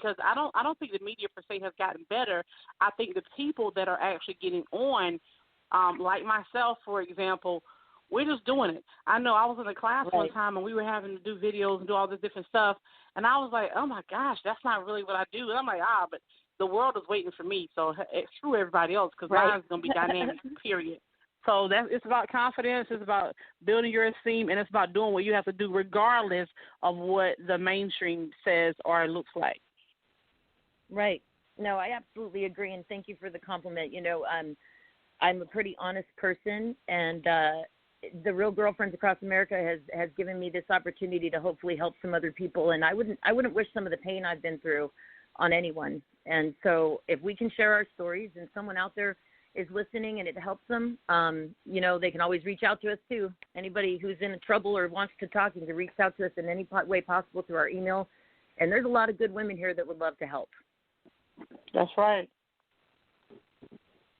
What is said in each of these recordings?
because I don't think the media per se has gotten better. I think the people that are actually getting on, like myself, for example, we're just doing it. I know I was in a class one time and we were having to do videos and do all this different stuff, and I was like, oh my gosh, that's not really what I do. And I'm like, but the world is waiting for me, so screw everybody else because mine's going to be dynamic, period. So it's about confidence, it's about building your esteem, and it's about doing what you have to do regardless of what the mainstream says or looks like. Right. No, I absolutely agree, and thank you for the compliment. You know, I'm a pretty honest person, and the Real Girlfriends Across America has given me this opportunity to hopefully help some other people, and I wouldn't wish some of the pain I've been through on anyone. And so if we can share our stories and someone out there is listening and it helps them, you know, they can always reach out to us too. Anybody who's in trouble or wants to talk, you can reach out to us in any way possible through our email. And there's a lot of good women here that would love to help. That's right.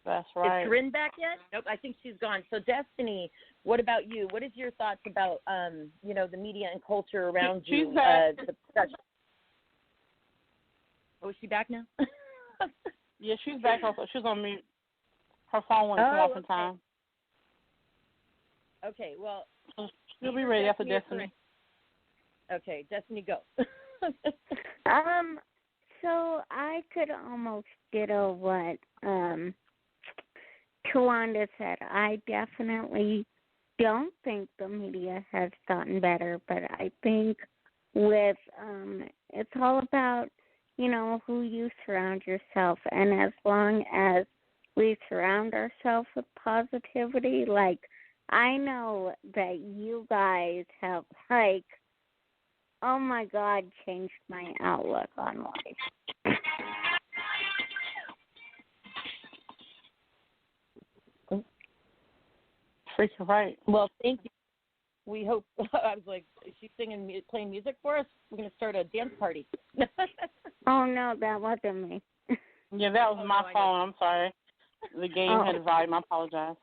That's right. Is Corinne back yet? Nope, I think she's gone. So Destiny, what about you? What is your thoughts about, you know, the media and culture around you? She's back. Oh, is she back now? Yeah, she's back. She's on mute. Her phone won't come off in time. Okay, well. She'll be ready after Destiny. Okay, Destiny, go. So I could almost ditto what Tawanda said. I definitely don't think the media has gotten better, but I think with it's all about, you know, who you surround yourself, and as long as we surround ourselves with positivity, like I know that you guys have, like, oh my God, changed my outlook on life. Freaking right. Well, thank you. We hope. I was like, is she playing music for us? We're going to start a dance party. Oh, no, that wasn't me. Yeah, that was my phone. I'm sorry. The game had a volume. I apologize.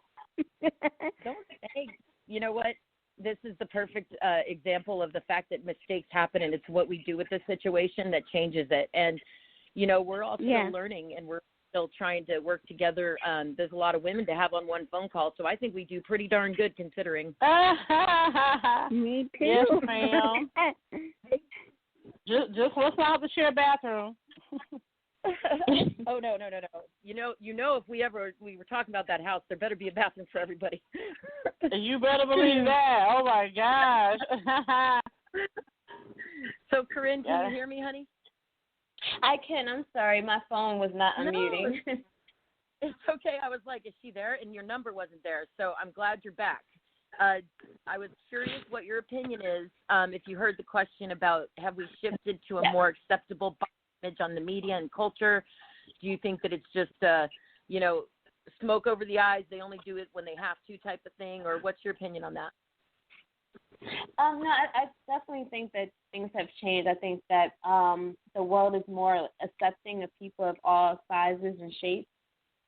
Don't say. You know what? This is the perfect example of the fact that mistakes happen, and it's what we do with the situation that changes it. And, you know, we're all still learning, and we're still trying to work together. There's a lot of women to have on one phone call, so I think we do pretty darn good considering. Me too. Yes, ma'am. just let's not have to share a bathroom. Oh, no. You know, if we were talking about that house, there better be a bathroom for everybody. You better believe that. Oh, my gosh. So, Corinne, can you hear me, honey? I can. I'm sorry. My phone was not unmuting. It's okay. I was like, is she there? And your number wasn't there. So I'm glad you're back. I was curious what your opinion is. If you heard the question about have we shifted to a more acceptable image on the media and culture? Do you think that it's just, you know, smoke over the eyes, they only do it when they have to type of thing? Or what's your opinion on that? No, I definitely think that things have changed. I think that the world is more accepting of people of all sizes and shapes.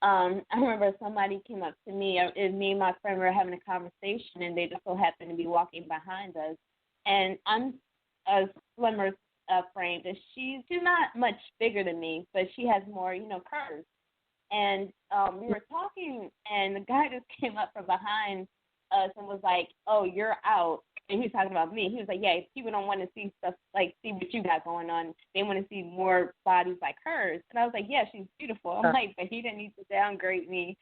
I remember somebody came up to me, and me and my friend were having a conversation, and they just so happened to be walking behind us. And I'm a slimmer framed, and she's not much bigger than me, but she has more, you know, curves. And we were talking, and the guy just came up from behind us and was like, "Oh, you're out." And he was talking about me. He was like, yeah, people don't want to see stuff, like, see what you got going on. They want to see more bodies like hers. And I was like, yeah, she's beautiful. I'm like, but he didn't need to downgrade me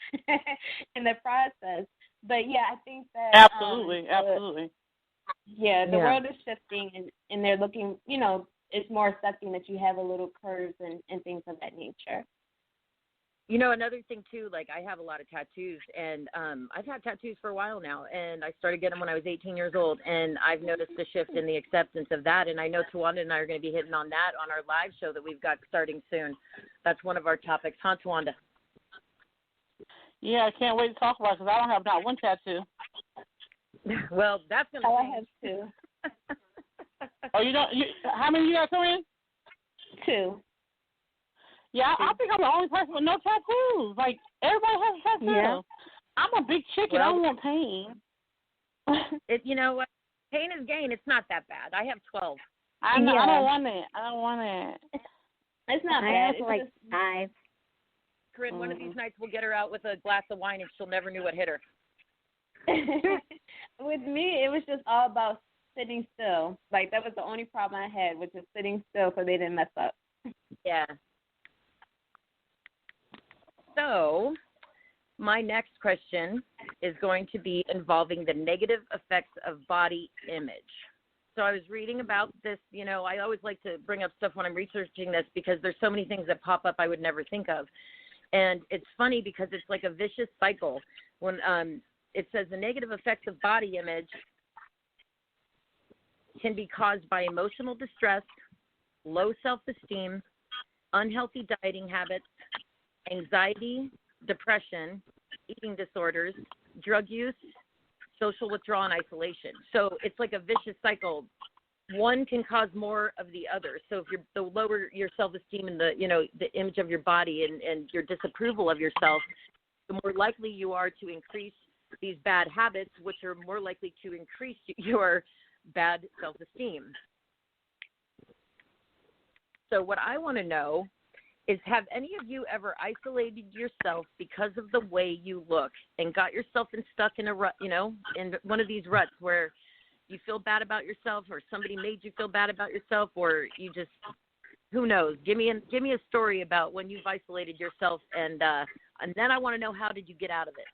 in the process. But, yeah, I think that. Absolutely. The world is shifting, and they're looking, you know, it's more accepting that you have a little curves and things of that nature. You know, another thing, too, like I have a lot of tattoos, and I've had tattoos for a while now, and I started getting them when I was 18 years old, and I've noticed a shift in the acceptance of that, and I know Tawanda and I are going to be hitting on that on our live show that we've got starting soon. That's one of our topics, huh, Tawanda? Yeah, I can't wait to talk about it because I don't have not one tattoo. Well, that's going to I have two. Oh, you don't? How many you got, Corinne? Two. Yeah, I think I'm the only person with no tattoos. Like, everybody has a tattoo. Yeah. I'm a big chicken. I don't want pain. You know what? Pain is gain. It's not that bad. I have 12. I know. Yeah. I don't want it. not I bad. have It's like just, 5. Corinne, one of these nights we'll get her out with a glass of wine and she'll never knew what hit her. with me, it was just all about sitting still. Like, that was the only problem I had, was just sitting still so they didn't mess up. Yeah. So, my next question is going to be involving the negative effects of body image. So I was reading about this, I always like to bring up stuff when I'm researching this because there's so many things that pop up I would never think of. And it's funny because it's like a vicious cycle. When it says the negative effects of body image can be caused by emotional distress, low self-esteem, unhealthy dieting habits, anxiety, depression, eating disorders, drug use, social withdrawal, and isolation. So it's like a vicious cycle. One can cause more of the other. So if the lower your self-esteem and the image of your body and your disapproval of yourself, the more likely you are to increase these bad habits, which are more likely to increase your bad self-esteem. So what I want to know is, have any of you ever isolated yourself because of the way you look and got yourself stuck in a rut, in one of these ruts where you feel bad about yourself, or somebody made you feel bad about yourself, or you just, who knows? Give me a story about when you've isolated yourself, and then I want to know, how did you get out of it?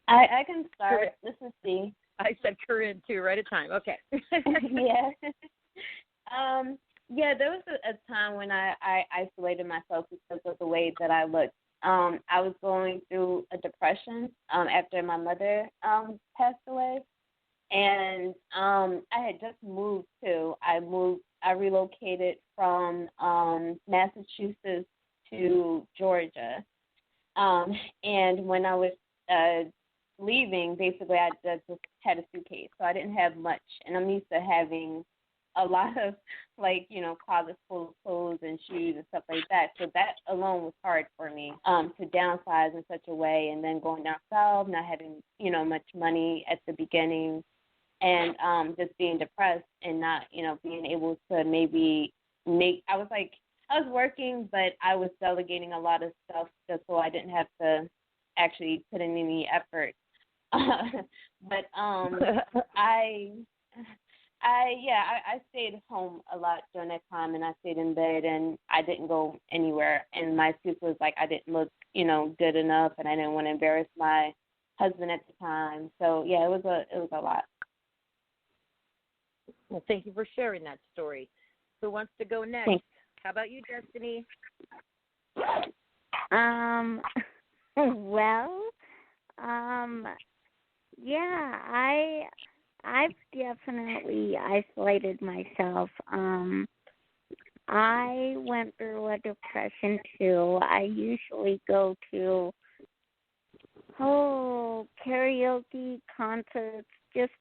I can start. This is C. I said Corinne too, right at time. Okay. Yeah. Yeah, there was a time when I isolated myself because of the way that I looked. I was going through a depression after my mother passed away, and I had just moved too. I relocated from Massachusetts to Georgia, and when I was leaving, basically I just had a suitcase, so I didn't have much, and I'm used to having a lot of, closets full of clothes and shoes and stuff like that. So that alone was hard for me to downsize in such a way, and then going down south, not having, much money at the beginning, and just being depressed and not, being able to maybe I was working, but I was delegating a lot of stuff just so I didn't have to actually put in any effort. But I stayed home a lot during that time, and I stayed in bed, and I didn't go anywhere. And my excuse was I didn't look, good enough, and I didn't want to embarrass my husband at the time. So yeah, it was a lot. Well, thank you for sharing that story. Who wants to go next? Thanks. How about you, Destiny? Well, yeah, I've definitely isolated myself. I went through a depression too. I usually go to karaoke, concerts, just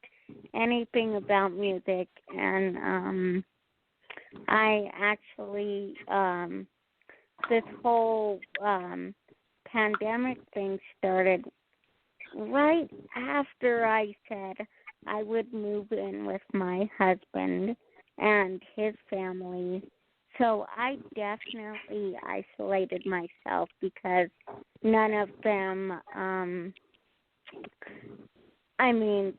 anything about music, and I actually this whole pandemic thing started right after I said I would move in with my husband and his family. So I definitely isolated myself because none of them,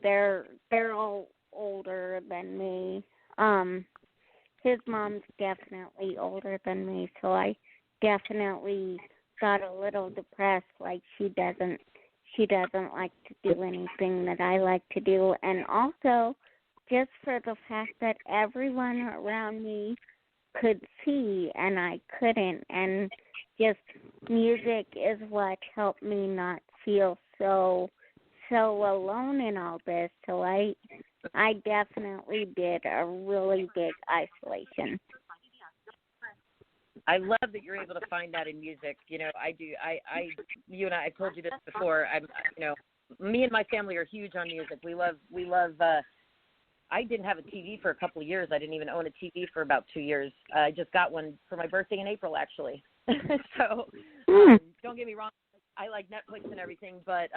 they're all older than me. His mom's definitely older than me, so I definitely got a little depressed, like she doesn't like to do anything that I like to do. And also, just for the fact that everyone around me could see and I couldn't, and just music is what helped me not feel so alone in all this. So I definitely did a really big isolation. I love that you're able to find that in music. I do. You and I told you this before. Me and my family are huge on music. We love. I didn't have a TV for a couple of years. I didn't even own a TV for about 2 years. I just got one for my birthday in April, actually. So don't get me wrong. I like Netflix and everything, but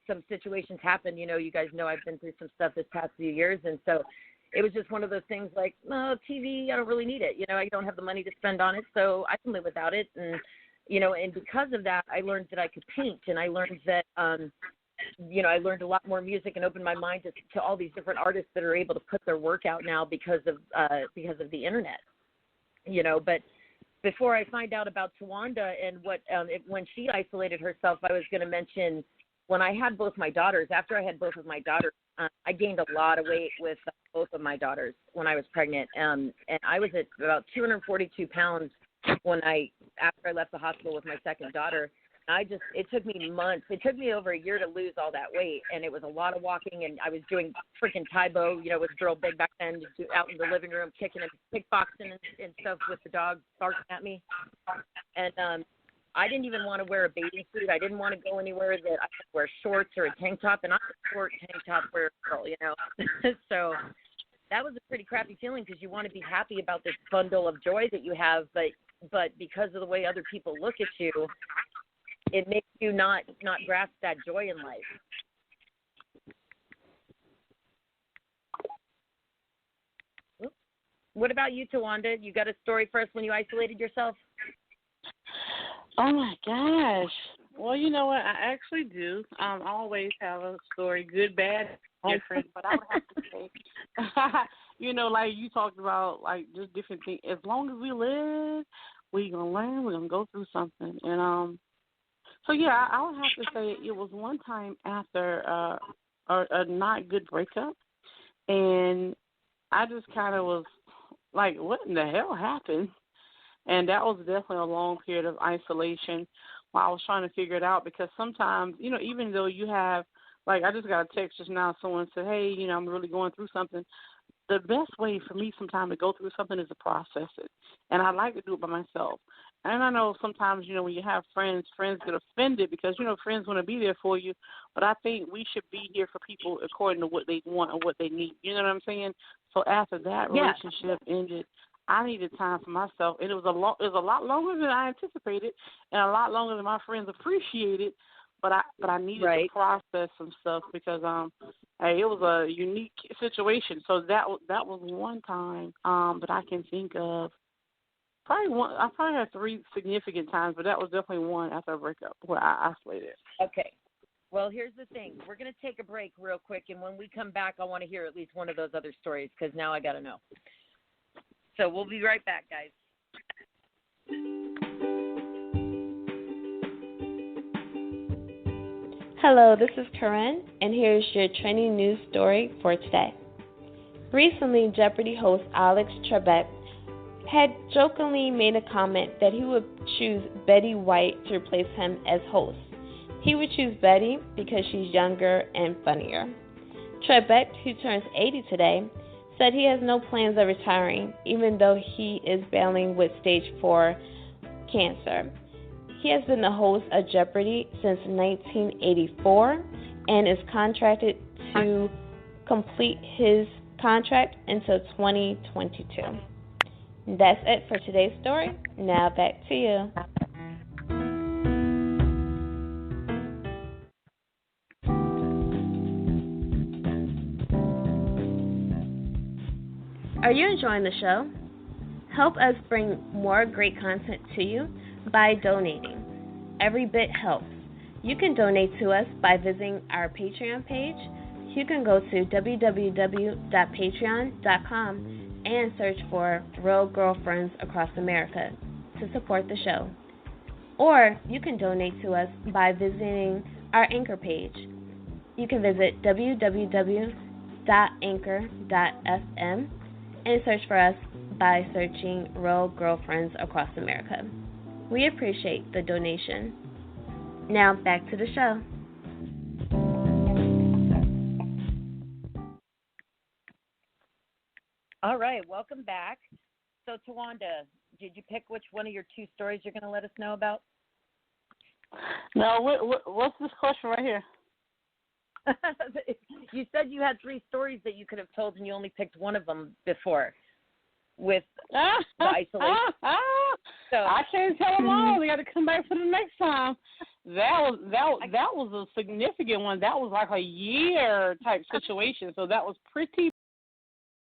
some situations happened. You know, you guys know I've been through some stuff this past few years, and so it was just one of those things like, no, TV, I don't really need it. You know, I don't have the money to spend on it, so I can live without it. And, you know, and because of that, I learned that I could paint, and I learned that, you know, I learned a lot more music and opened my mind to all these different artists that are able to put their work out now because of the internet, you know. But before I find out about Tawanda and when she isolated herself, I was going to mention when I had both my daughters. After I had both of my daughters, I gained a lot of weight with both of my daughters when I was pregnant, and I was at about 242 pounds after I left the hospital with my second daughter. It took me months. It took me over a year to lose all that weight, and it was a lot of walking, and I was doing freaking Taibo, you know, with Girl Big back then, out in the living room, kicking and kickboxing and stuff with the dog barking at me. And I didn't even want to wear a bathing suit. I didn't want to go anywhere that I could wear shorts or a tank top, and I'm a short tank top wearer girl, you know. So that was a pretty crappy feeling because you want to be happy about this bundle of joy that you have, but because of the way other people look at you, it makes you not grasp that joy in life. What about you, Tawanda? You got a story for us when you isolated yourself? Oh, my gosh. Well, you know what? I actually do. I always have a story, good, bad, different. But I would have to say, you know, like you talked about, like just different things. As long as we live, we're going to learn. We're going to go through something. And so, yeah, I would have to say it was one time after a not good breakup. And I just kind of was like, what in the hell happened? And that was definitely a long period of isolation while I was trying to figure it out, because sometimes, you know, even though you have, like I just got a text just now, someone said, hey, you know, I'm really going through something. The best way for me sometimes to go through something is to process it. And I like to do it by myself. And I know sometimes, you know, when you have friends get offended because, you know, friends want to be there for you. But I think we should be here for people according to what they want or what they need. You know what I'm saying? So after that relationship ended, I needed time for myself. And it was a lot longer than I anticipated and a lot longer than my friends appreciated. But I needed to process some stuff because it was a unique situation. So that was one time that I can think of. I probably had 3 significant times, but that was definitely one after a breakup where I isolated. Okay. Well, here's the thing. We're going to take a break real quick, and when we come back, I want to hear at least one of those other stories because now I got to know. So we'll be right back, guys. Hello, this is Corinne, and here's your trending news story for today. Recently, Jeopardy host Alex Trebek had jokingly made a comment that he would choose Betty White to replace him as host. He would choose Betty because she's younger and funnier. Trebek, who turns 80 today, said he has no plans of retiring, even though he is battling with stage 4 cancer. He has been the host of Jeopardy since 1984 and is contracted to complete his contract until 2022. That's it for today's story. Now back to you. Are you enjoying the show? Help us bring more great content to you by donating. Every bit helps. You can donate to us by visiting our Patreon page. You can go to www.patreon.com and search for Real Girlfriends Across America to support the show. Or you can donate to us by visiting our Anchor page. You can visit www.anchor.fm and search for us by searching Real Girlfriends Across America. We appreciate the donation. Now back to the show. All right, welcome back. So, Tawanda, did you pick which one of your 2 stories you're going to let us know about? No, what's this question right here? You said you had 3 stories that you could have told, and you only picked one of them before with the isolation. So I can't tell them all. We got to come back for the next time. that was a significant one. That was like a year type situation. So that was pretty